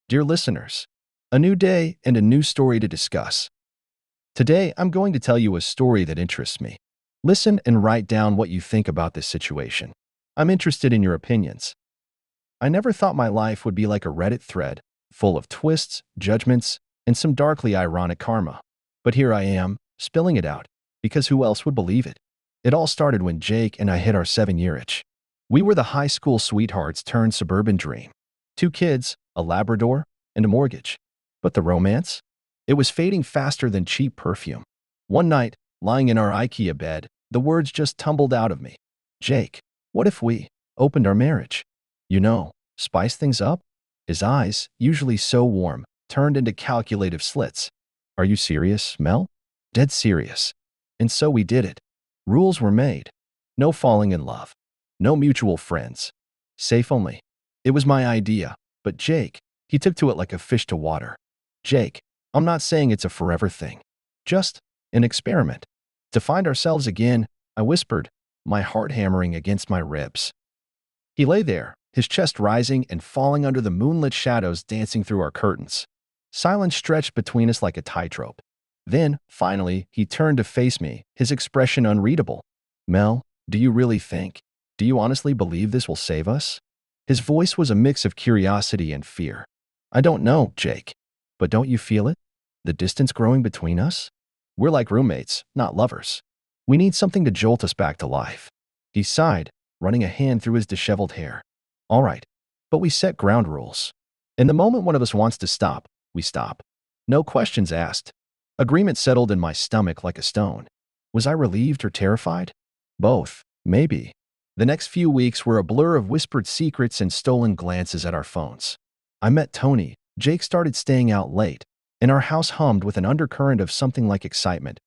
Dear listeners, a new day and a new story to discuss. Today, I'm going to tell you a story that interests me. Listen and write down what you think about this situation. I'm interested in your opinions. I never thought my life would be like a Reddit thread, full of twists, judgments, and some darkly ironic karma. But here I am, spilling it out, because who else would believe it? It all started when Jake and I hit our 7-year itch. We were the high school sweethearts turned suburban dream. 2 kids, a Labrador, and a mortgage. But the romance? It was fading faster than cheap perfume. One night, lying in our IKEA bed, the words just tumbled out of me. Jake, what if we opened our marriage? You know, spice things up? His eyes, usually so warm, turned into calculative slits. Are you serious, Mel? Dead serious. And so we did it. Rules were made. No falling in love. No mutual friends. Safe only. It was my idea, but Jake, he took to it like a fish to water. Jake, I'm not saying it's a forever thing. Just an experiment. To find ourselves again, I whispered, my heart hammering against my ribs. He lay there, his chest rising and falling under the moonlit shadows dancing through our curtains. Silence stretched between us like a tightrope. Then, finally, he turned to face me, his expression unreadable. Mel, do you really think? Do you honestly believe this will save us? His voice was a mix of curiosity and fear. I don't know, Jake. But don't you feel it? The distance growing between us? We're like roommates, not lovers. We need something to jolt us back to life. He sighed, running a hand through his disheveled hair. All right, but we set ground rules. In the moment one of us wants to stop, we stop. No questions asked. Agreement settled in my stomach like a stone. Was I relieved or terrified? Both, maybe. The next few weeks were a blur of whispered secrets and stolen glances at our phones. I met Tony, Jake started staying out late, and our house hummed with an undercurrent of something like excitement.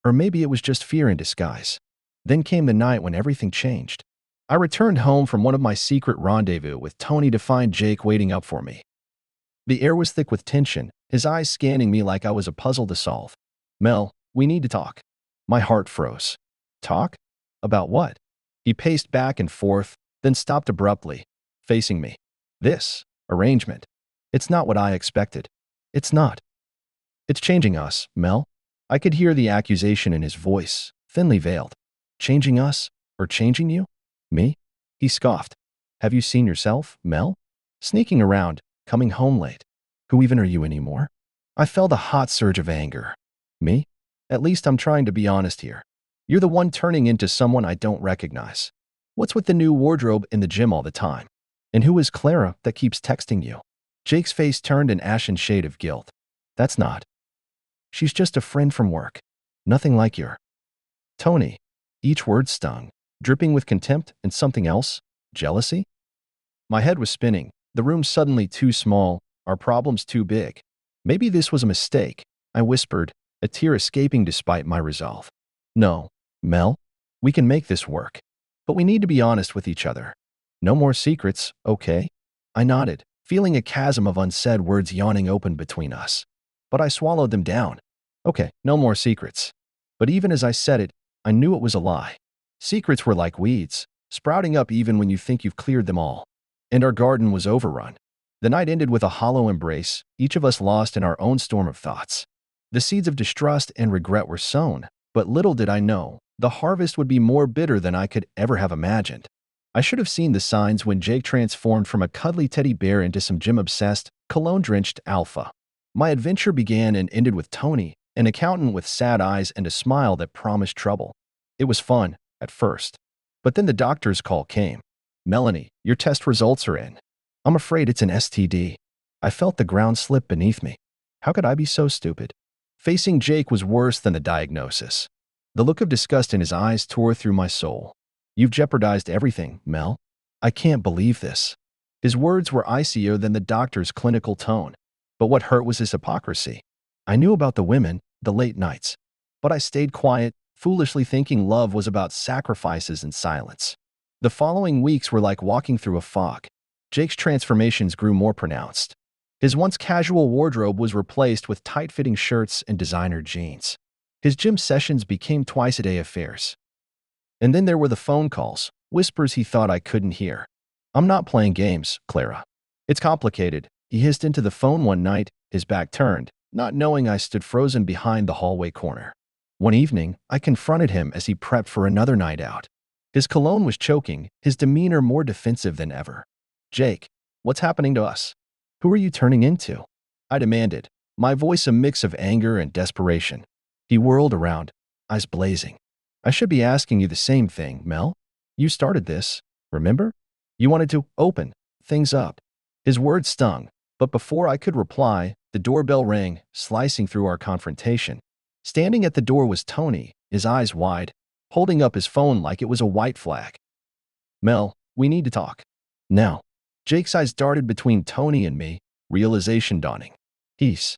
Or maybe it was just fear in disguise. Then came the night when everything changed. I returned home from one of my secret rendezvous with Tony to find Jake waiting up for me. The air was thick with tension, his eyes scanning me like I was a puzzle to solve. Mel, we need to talk. My heart froze. Talk? About what? He paced back and forth, then stopped abruptly, facing me. This arrangement. It's not what I expected. It's not. It's changing us, Mel. I could hear the accusation in his voice, thinly veiled. Changing us? Or changing you? Me? He scoffed. Have you seen yourself, Mel? Sneaking around, coming home late. Who even are you anymore? I felt a hot surge of anger. Me? At least I'm trying to be honest here. You're the one turning into someone I don't recognize. What's with the new wardrobe in the gym all the time? And who is Clara that keeps texting you? Jake's face turned an ashen shade of guilt. That's not. She's just a friend from work. Nothing like your. Tony. Each word stung, dripping with contempt and something else. Jealousy? My head was spinning, the room suddenly too small, our problems too big. Maybe this was a mistake, I whispered, a tear escaping despite my resolve. No, Mel, we can make this work. But we need to be honest with each other. No more secrets, okay? I nodded, feeling a chasm of unsaid words yawning open between us. But I swallowed them down. Okay, no more secrets. But even as I said it, I knew it was a lie. Secrets were like weeds, sprouting up even when you think you've cleared them all. And our garden was overrun. The night ended with a hollow embrace, each of us lost in our own storm of thoughts. The seeds of distrust and regret were sown, but little did I know, the harvest would be more bitter than I could ever have imagined. I should have seen the signs when Jake transformed from a cuddly teddy bear into some gym-obsessed, cologne-drenched alpha. My adventure began and ended with Tony, an accountant with sad eyes and a smile that promised trouble. It was fun, at first. But then the doctor's call came. Melanie, your test results are in. I'm afraid it's an STD. I felt the ground slip beneath me. How could I be so stupid? Facing Jake was worse than the diagnosis. The look of disgust in his eyes tore through my soul. You've jeopardized everything, Mel. I can't believe this. His words were icier than the doctor's clinical tone. But what hurt was his hypocrisy. I knew about the women, the late nights. But I stayed quiet, foolishly thinking love was about sacrifices and silence. The following weeks were like walking through a fog. Jake's transformations grew more pronounced. His once casual wardrobe was replaced with tight-fitting shirts and designer jeans. His gym sessions became twice-a-day affairs. And then there were the phone calls, whispers he thought I couldn't hear. I'm not playing games, Clara. It's complicated, He hissed into the phone one night, his back turned, not knowing I stood frozen behind the hallway corner. One evening, I confronted him as he prepped for another night out. His cologne was choking, his demeanor more defensive than ever. "Jake, what's happening to us? Who are you turning into?" I demanded, my voice a mix of anger and desperation. He whirled around, eyes blazing. "I should be asking you the same thing, Mel. You started this, remember? You wanted to open things up." His words stung, but before I could reply, the doorbell rang, slicing through our confrontation. Standing at the door was Tony, his eyes wide, holding up his phone like it was a white flag. "Mel, we need to talk. Now." Jake's eyes darted between Tony and me, realization dawning. "Peace."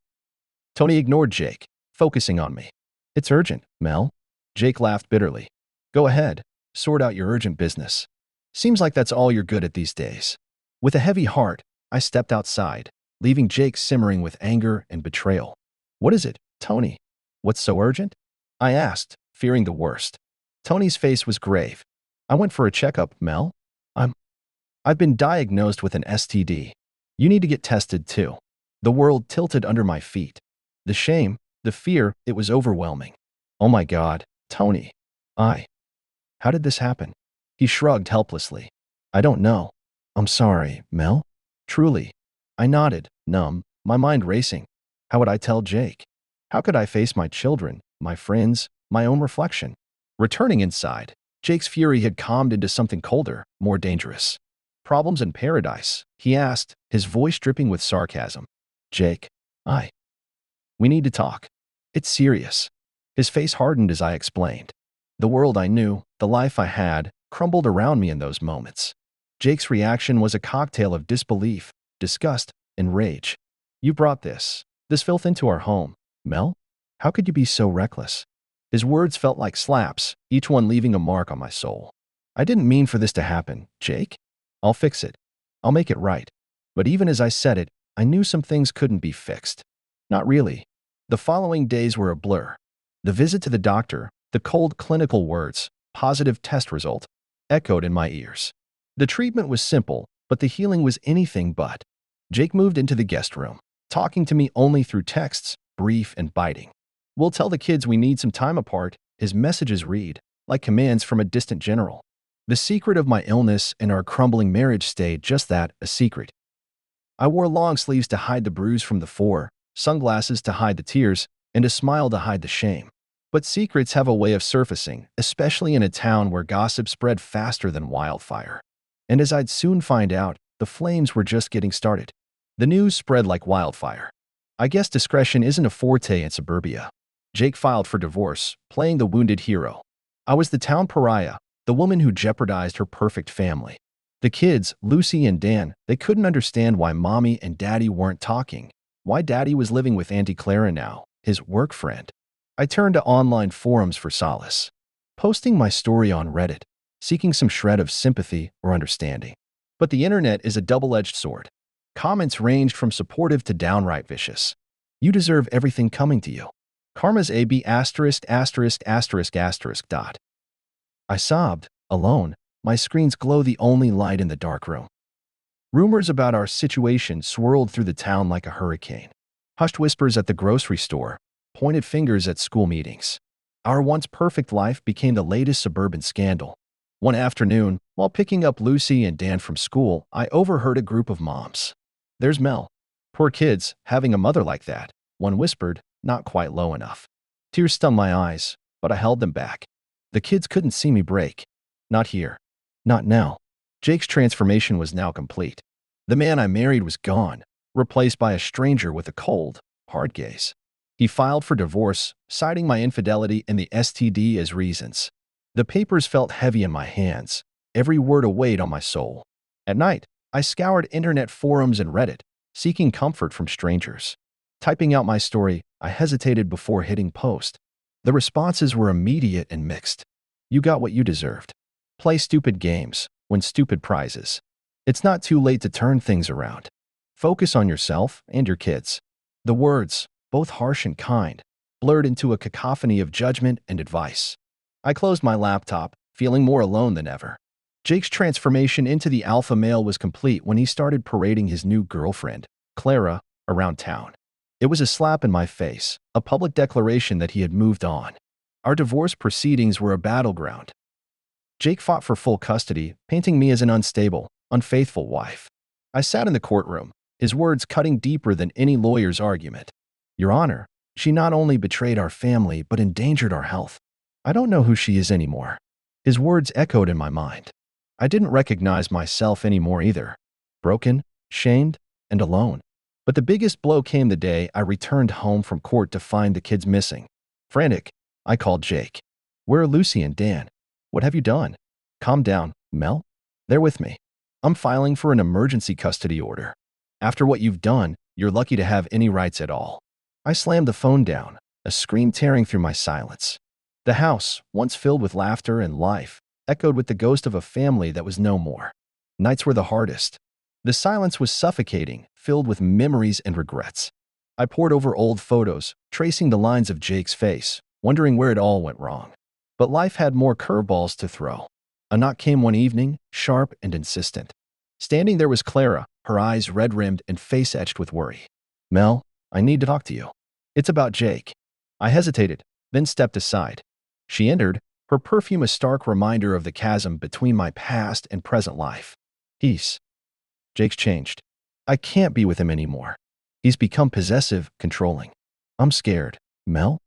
Tony ignored Jake, focusing on me. "It's urgent, Mel." Jake laughed bitterly. "Go ahead, sort out your urgent business. Seems like that's all you're good at these days." With a heavy heart, I stepped outside, leaving Jake simmering with anger and betrayal. "What is it, Tony? What's so urgent?" I asked, fearing the worst. Tony's face was grave. "I went for a checkup, Mel. I've been diagnosed with an STD. You need to get tested too." The world tilted under my feet. The shame, the fear, it was overwhelming. "Oh my God, Tony. How did this happen?" He shrugged helplessly. "I don't know. I'm sorry, Mel." Truly. I nodded, numb, my mind racing. How would I tell Jake? How could I face my children, my friends, my own reflection? Returning inside, Jake's fury had calmed into something colder, more dangerous. "Problems in paradise?" he asked, his voice dripping with sarcasm. "Jake, we need to talk. It's serious." His face hardened as I explained. The world I knew, the life I had, crumbled around me in those moments. Jake's reaction was a cocktail of disbelief, disgust, and rage. "You brought this filth into our home, Mel? How could you be so reckless?" His words felt like slaps, each one leaving a mark on my soul. "I didn't mean for this to happen, Jake. I'll fix it. I'll make it right." But even as I said it, I knew some things couldn't be fixed. Not really. The following days were a blur. The visit to the doctor, the cold clinical words, "positive test result," echoed in my ears. The treatment was simple, but the healing was anything but. Jake moved into the guest room, talking to me only through texts, brief and biting. "We'll tell the kids we need some time apart," his messages read, like commands from a distant general. The secret of my illness and our crumbling marriage stayed just that, a secret. I wore long sleeves to hide the bruise from the fore, sunglasses to hide the tears, and a smile to hide the shame. But secrets have a way of surfacing, especially in a town where gossip spread faster than wildfire. And as I'd soon find out, the flames were just getting started. The news spread like wildfire. I guess discretion isn't a forte in suburbia. Jake filed for divorce, playing the wounded hero. I was the town pariah, the woman who jeopardized her perfect family. The kids, Lucy and Dan, they couldn't understand why mommy and daddy weren't talking, why daddy was living with Auntie Clara now, his work friend. I turned to online forums for solace, posting my story on Reddit, seeking some shred of sympathy or understanding. But the internet is a double-edged sword. Comments ranged from supportive to downright vicious. "You deserve everything coming to you. Karma's a b asterisk asterisk asterisk asterisk dot." I sobbed, alone, my screen's glow the only light in the dark room. Rumors about our situation swirled through the town like a hurricane. Hushed whispers at the grocery store, pointed fingers at school meetings. Our once perfect life became the latest suburban scandal. One afternoon, while picking up Lucy and Dan from school, I overheard a group of moms. "There's Mel. Poor kids, having a mother like that," one whispered, not quite low enough. Tears stung my eyes, but I held them back. The kids couldn't see me break. Not here. Not now. Jake's transformation was now complete. The man I married was gone, replaced by a stranger with a cold, hard gaze. He filed for divorce, citing my infidelity and the STD as reasons. The papers felt heavy in my hands, every word a weight on my soul. At night, I scoured internet forums and Reddit, seeking comfort from strangers. Typing out my story, I hesitated before hitting post. The responses were immediate and mixed. "You got what you deserved. Play stupid games, win stupid prizes. It's not too late to turn things around. Focus on yourself and your kids." The words, both harsh and kind, blurred into a cacophony of judgment and advice. I closed my laptop, feeling more alone than ever. Jake's transformation into the alpha male was complete when he started parading his new girlfriend. Clara, around town. It was a slap in my face, a public declaration that he had moved on. Our divorce proceedings were a battleground. Jake fought for full custody, painting me as an unstable, unfaithful wife. I sat in the courtroom, his words cutting deeper than any lawyer's argument. Your Honor, she not only betrayed our family but endangered our health. I don't know who she is anymore. His words echoed in my mind. I didn't recognize myself anymore either. Broken, shamed, and alone. But the biggest blow came the day I returned home from court to find the kids missing. Frantic, I called Jake. Where are Lucy and Dan? What have you done? Calm down, Mel. They're with me. I'm filing for an emergency custody order. After what you've done, you're lucky to have any rights at all. I slammed the phone down, a scream tearing through my silence. The house, once filled with laughter and life, echoed with the ghost of a family that was no more. Nights were the hardest. The silence was suffocating, filled with memories and regrets. I pored over old photos, tracing the lines of Jake's face, wondering where it all went wrong. But life had more curveballs to throw. A knock came one evening, sharp and insistent. Standing there was Clara, her eyes red-rimmed and face etched with worry. Mel, I need to talk to you. It's about Jake. I hesitated, then stepped aside. She entered, her perfume a stark reminder of the chasm between my past and present life. Peace. Jake's changed. I can't be with him anymore. He's become possessive, controlling. I'm scared. Mel?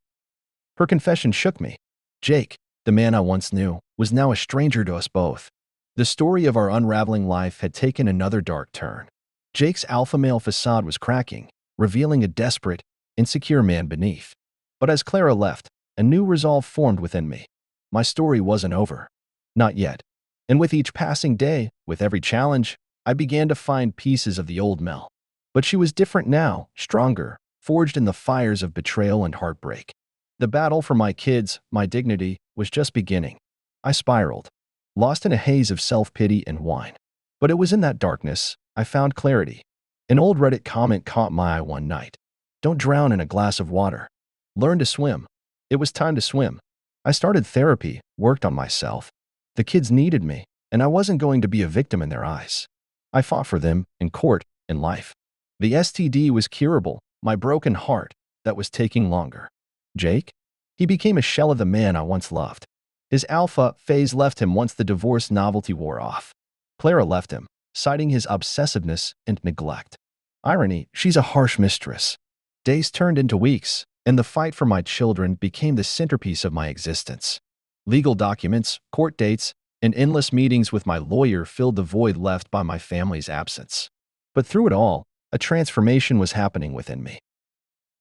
Her confession shook me. Jake, the man I once knew, was now a stranger to us both. The story of our unraveling life had taken another dark turn. Jake's alpha male facade was cracking, revealing a desperate, insecure man beneath. But as Clara left, a new resolve formed within me. My story wasn't over. Not yet. And with each passing day, with every challenge, I began to find pieces of the old Mel. But she was different now, stronger, forged in the fires of betrayal and heartbreak. The battle for my kids, my dignity, was just beginning. I spiraled, lost in a haze of self-pity and whine. But it was in that darkness I found clarity. An old Reddit comment caught my eye one night. Don't drown in a glass of water. Learn to swim. It was time to swim. I started therapy, worked on myself. The kids needed me, and I wasn't going to be a victim in their eyes. I fought for them in court, in life. The STD was curable, my broken heart, that was taking longer. Jake? He became a shell of the man I once loved. His alpha phase left him once the divorce novelty wore off. Clara left him, citing his obsessiveness and neglect. Irony, she's a harsh mistress. Days turned into weeks, and the fight for my children became the centerpiece of my existence. Legal documents, court dates, and endless meetings with my lawyer filled the void left by my family's absence. But through it all, a transformation was happening within me.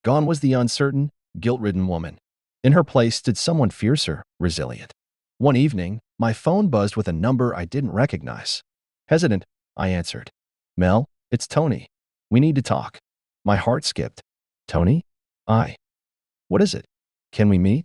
Gone was the uncertain, guilt-ridden woman. In her place stood someone fiercer, resilient. One evening, my phone buzzed with a number I didn't recognize. Hesitant, I answered. Mel, it's Tony. We need to talk. My heart skipped. Tony? What is it? Can we meet?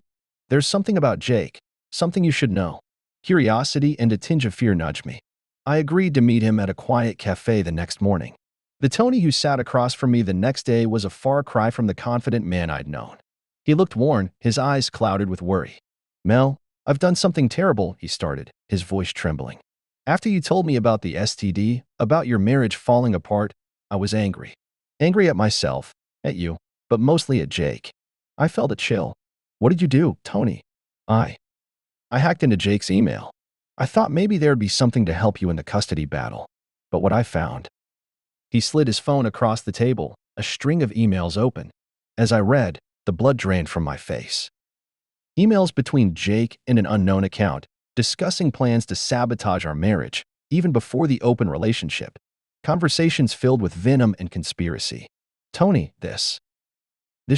There's something about Jake, something you should know. Curiosity and a tinge of fear nudged me. I agreed to meet him at a quiet cafe the next morning. The Tony who sat across from me the next day was a far cry from the confident man I'd known. He looked worn, his eyes clouded with worry. Mel, I've done something terrible, he started, his voice trembling. After you told me about the STD, about your marriage falling apart, I was angry. Angry at myself, at you, but mostly at Jake. I felt a chill. What did you do, Tony? I hacked into Jake's email. I thought maybe there'd be something to help you in the custody battle. But what I found. He slid his phone across the table, a string of emails open. As I read, the blood drained from my face. Emails between Jake and an unknown account, discussing plans to sabotage our marriage, even before the open relationship. Conversations filled with venom and conspiracy. Tony, this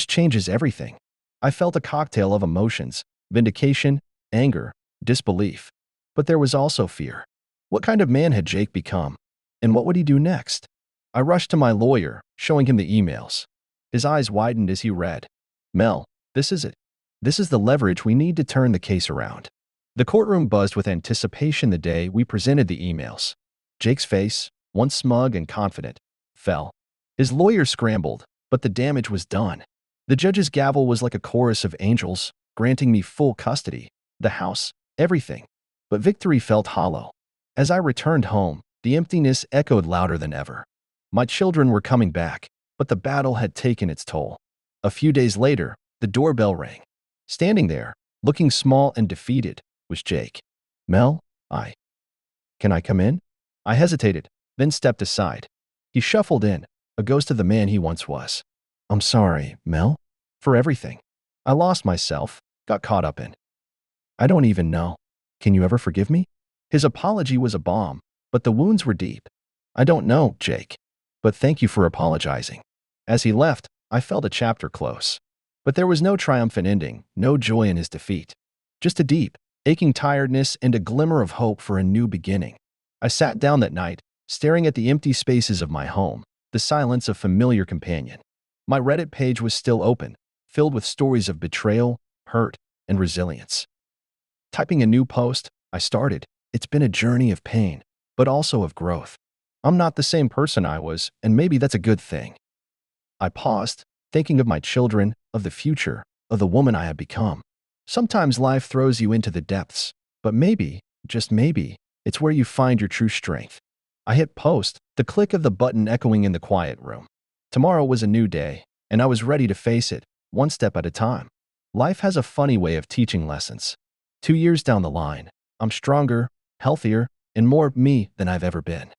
changes everything. I felt a cocktail of emotions, vindication, anger, disbelief. But there was also fear. What kind of man had Jake become? And what would he do next? I rushed to my lawyer, showing him the emails. His eyes widened as he read. Mel, this is it. This is the leverage we need to turn the case around. The courtroom buzzed with anticipation the day we presented the emails. Jake's face, once smug and confident, fell. His lawyer scrambled, but the damage was done. The judge's gavel was like a chorus of angels, granting me full custody, the house, everything. But victory felt hollow. As I returned home, the emptiness echoed louder than ever. My children were coming back, but the battle had taken its toll. A few days later, the doorbell rang. Standing there, looking small and defeated, was Jake. Mel, can I come in? I hesitated, then stepped aside. He shuffled in, a ghost of the man he once was. I'm sorry, Mel, for everything. I lost myself, got caught up in. I don't even know. Can you ever forgive me? His apology was a balm, but the wounds were deep. I don't know, Jake, but thank you for apologizing. As he left, I felt a chapter close. But there was no triumphant ending, no joy in his defeat. Just a deep, aching tiredness and a glimmer of hope for a new beginning. I sat down that night, staring at the empty spaces of my home, the silence of familiar companion. My Reddit page was still open, filled with stories of betrayal, hurt, and resilience. Typing a new post, I started. It's been a journey of pain, but also of growth. I'm not the same person I was, and maybe that's a good thing. I paused, thinking of my children, of the future, of the woman I have become. Sometimes life throws you into the depths, but maybe, just maybe, it's where you find your true strength. I hit post, the click of the button echoing in the quiet room. Tomorrow was a new day, and I was ready to face it, one step at a time. Life has a funny way of teaching lessons. 2 years down the line, I'm stronger, healthier, and more me than I've ever been.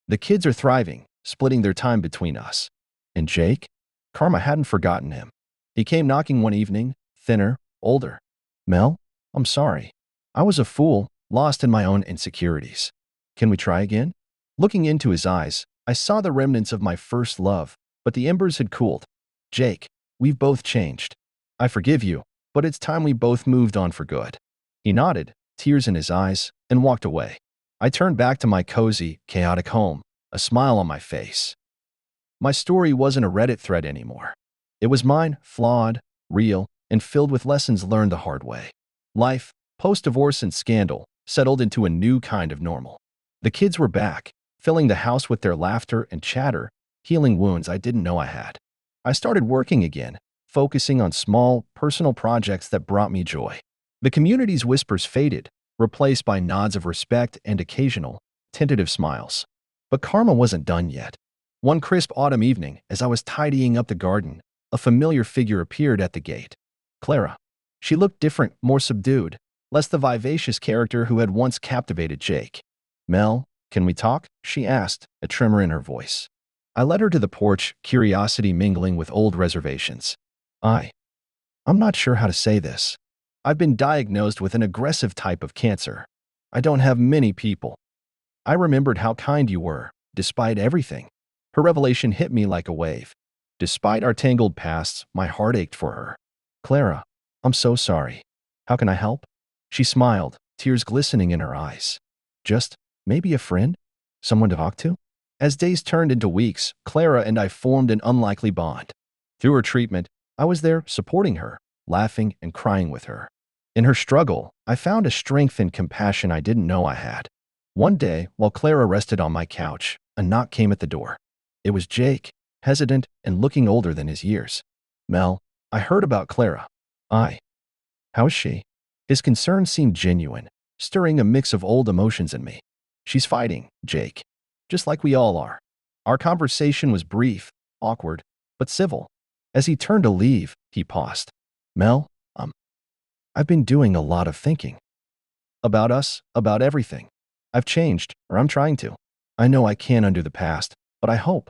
The kids are thriving, splitting their time between us. And Jake? Karma hadn't forgotten him. He came knocking one evening, thinner, older. Mel, I'm sorry. I was a fool, lost in my own insecurities. Can we try again? Looking into his eyes, I saw the remnants of my first love, but the embers had cooled. Jake, we've both changed. I forgive you, but it's time we both moved on for good. He nodded, tears in his eyes, and walked away. I turned back to my cozy, chaotic home, a smile on my face. My story wasn't a Reddit thread anymore. It was mine, flawed, real, and filled with lessons learned the hard way. Life, post-divorce and scandal, settled into a new kind of normal. The kids were back, filling the house with their laughter and chatter, healing wounds I didn't know I had. I started working again, focusing on small, personal projects that brought me joy. The community's whispers faded, replaced by nods of respect and occasional, tentative smiles. But karma wasn't done yet. One crisp autumn evening, as I was tidying up the garden, a familiar figure appeared at the gate. Clara. She looked different, more subdued, less the vivacious character who had once captivated Jake. Mel, can we talk? She asked, a tremor in her voice. I led her to the porch, curiosity mingling with old reservations. I'm not sure how to say this. I've been diagnosed with an aggressive type of cancer. I don't have many people. I remembered how kind you were, despite everything. Her revelation hit me like a wave. Despite our tangled pasts, my heart ached for her. Clara, I'm so sorry. How can I help? She smiled, tears glistening in her eyes. Just, maybe a friend? Someone to talk to? As days turned into weeks, Clara and I formed an unlikely bond. Through her treatment, I was there supporting her, laughing and crying with her. In her struggle, I found a strength and compassion I didn't know I had. One day, while Clara rested on my couch, a knock came at the door. It was Jake, hesitant and looking older than his years. Mel, I heard about Clara. How is she? His concern seemed genuine, stirring a mix of old emotions in me. She's fighting, Jake. Just like we all are. Our conversation was brief, awkward, but civil. As he turned to leave, he paused. Mel, I've been doing a lot of thinking. About us, about everything. I've changed, or I'm trying to. I know I can't undo the past, but I hope.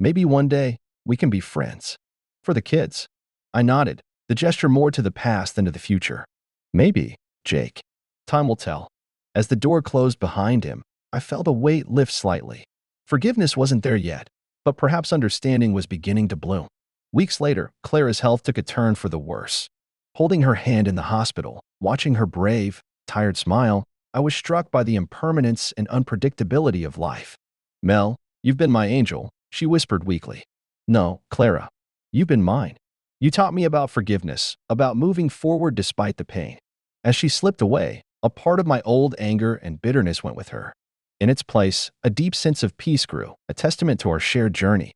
Maybe one day, we can be friends. For the kids. I nodded, the gesture more to the past than to the future. Maybe, Jake. Time will tell. As the door closed behind him, I felt a weight lift slightly. Forgiveness wasn't there yet, but perhaps understanding was beginning to bloom. Weeks later, Clara's health took a turn for the worse. Holding her hand in the hospital, watching her brave, tired smile, I was struck by the impermanence and unpredictability of life. Mel, you've been my angel, she whispered weakly. No, Clara, you've been mine. You taught me about forgiveness, about moving forward despite the pain. As she slipped away, a part of my old anger and bitterness went with her. In its place, a deep sense of peace grew, a testament to our shared journey.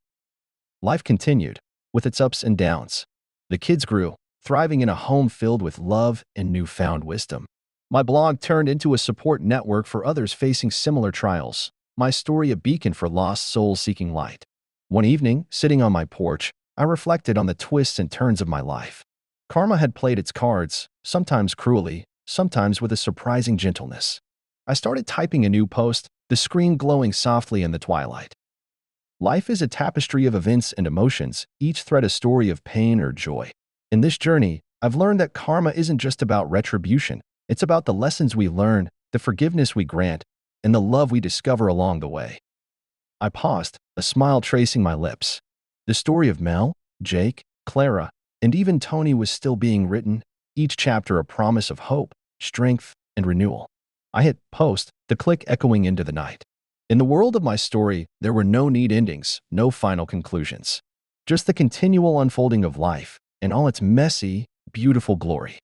Life continued, with its ups and downs. The kids grew, thriving in a home filled with love and newfound wisdom. My blog turned into a support network for others facing similar trials, my story a beacon for lost souls seeking light. One evening, sitting on my porch, I reflected on the twists and turns of my life. Karma had played its cards, sometimes cruelly, sometimes with a surprising gentleness. I started typing a new post, the screen glowing softly in the twilight. Life is a tapestry of events and emotions, each thread a story of pain or joy. In this journey, I've learned that karma isn't just about retribution, it's about the lessons we learn, the forgiveness we grant, and the love we discover along the way. I paused, a smile tracing my lips. The story of Mel, Jake, Clara, and even Tony was still being written, each chapter a promise of hope, strength, and renewal. I hit post, the click echoing into the night. In the world of my story, there were no neat endings, no final conclusions. Just the continual unfolding of life, in all its messy, beautiful glory.